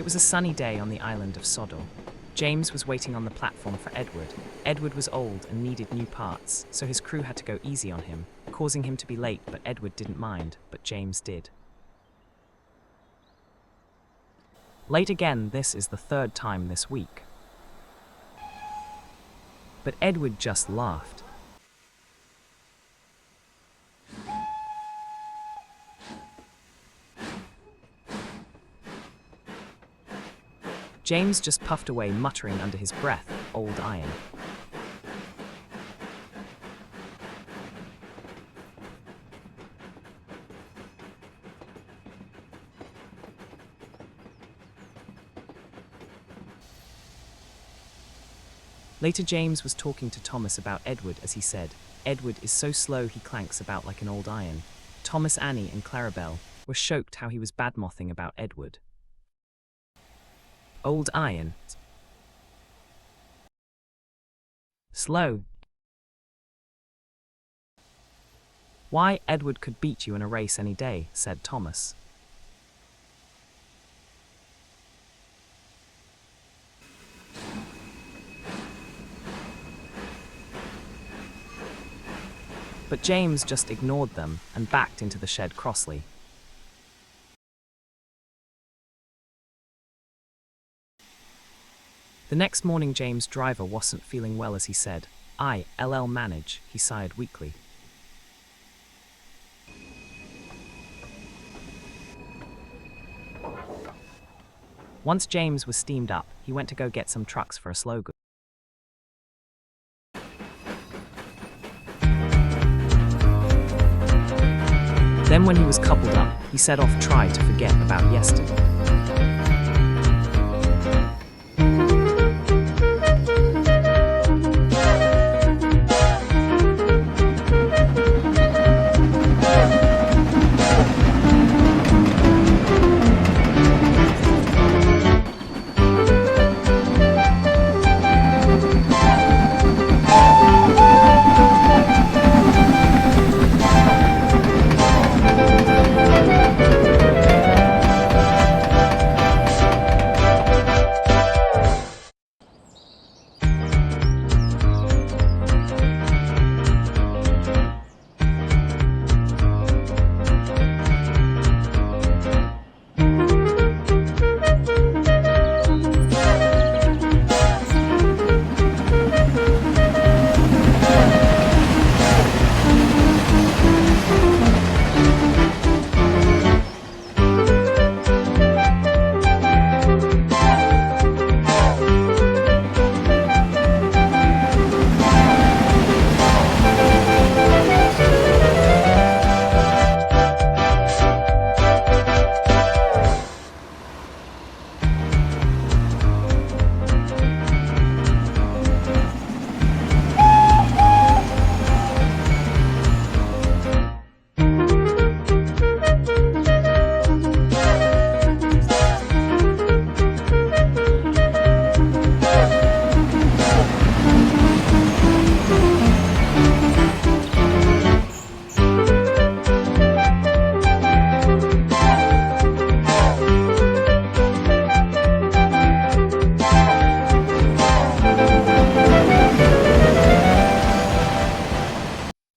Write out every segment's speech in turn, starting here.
It was a sunny day on the island of Sodor. James was waiting on the platform for Edward. Edward was old and needed new parts, so his crew had to go easy on him, causing him to be late, but Edward didn't mind, but James did. Late again, this is the third time this week. But Edward just laughed. James just puffed away, muttering under his breath, "Old iron." Later, James was talking to Thomas about Edward as he said, "Edward is so slow he clanks about like an old iron." Thomas, Annie, and Clarabelle were shocked how he was badmouthing about Edward. Old iron. Slow. Why, Edward could beat you in a race any day, said Thomas. But James just ignored them and backed into the shed crossly. The next morning, James' driver wasn't feeling well as he said, "I'll manage," he sighed weakly. Once James was steamed up, he went to go get some trucks for a slow go. Then when he was coupled up, he set off try to forget about yesterday.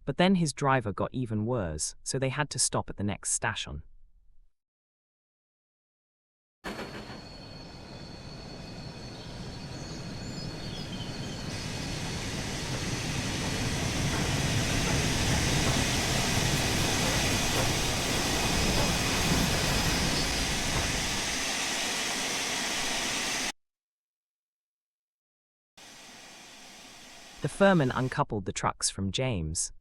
But then his driver got even worse, so they had to stop at the next station. The fireman uncoupled the trucks from James.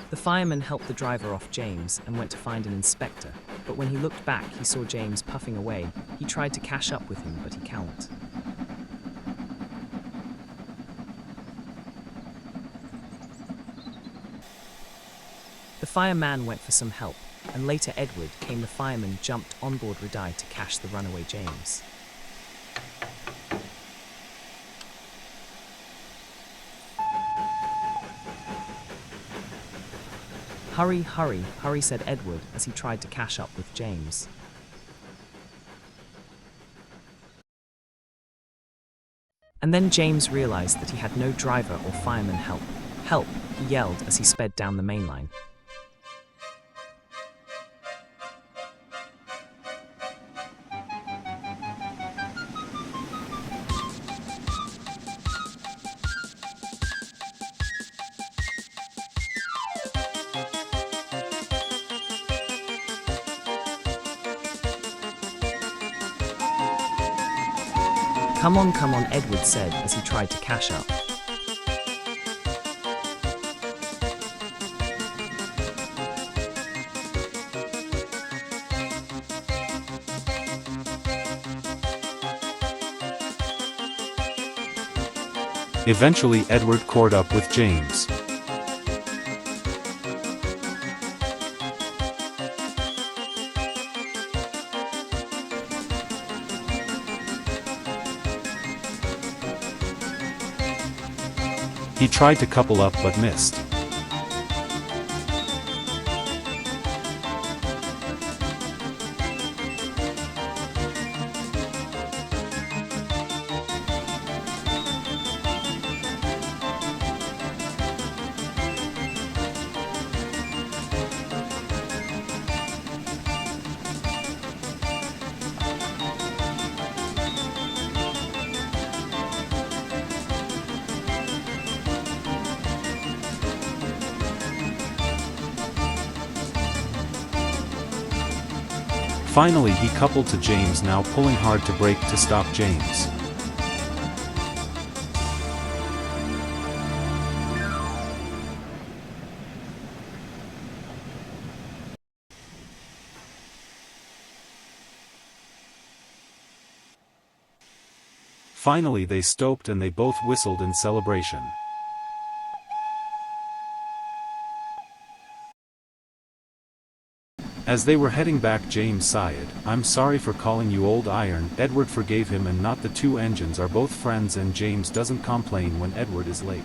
The fireman helped the driver off James and went to find an inspector, but when he looked back, he saw James puffing away. He tried to cash up with him, but he can't. The fireman went for some help, and later Edward came. The fireman jumped on board Rudai to catch the runaway James. Hurry, hurry, hurry, said Edward as he tried to catch up with James. And then James realized that he had no driver or fireman help. Help, he yelled as he sped down the main line. Come on, Edward said as he tried to catch up. Eventually Edward caught up with James. He tried to couple up but missed. Finally he coupled to James, now pulling hard to brake to stop James. Finally they stopped and they both whistled in celebration. As they were heading back, James sighed, "I'm sorry for calling you old iron." Edward forgave him, and not the two engines are both friends, and James doesn't complain when Edward is late.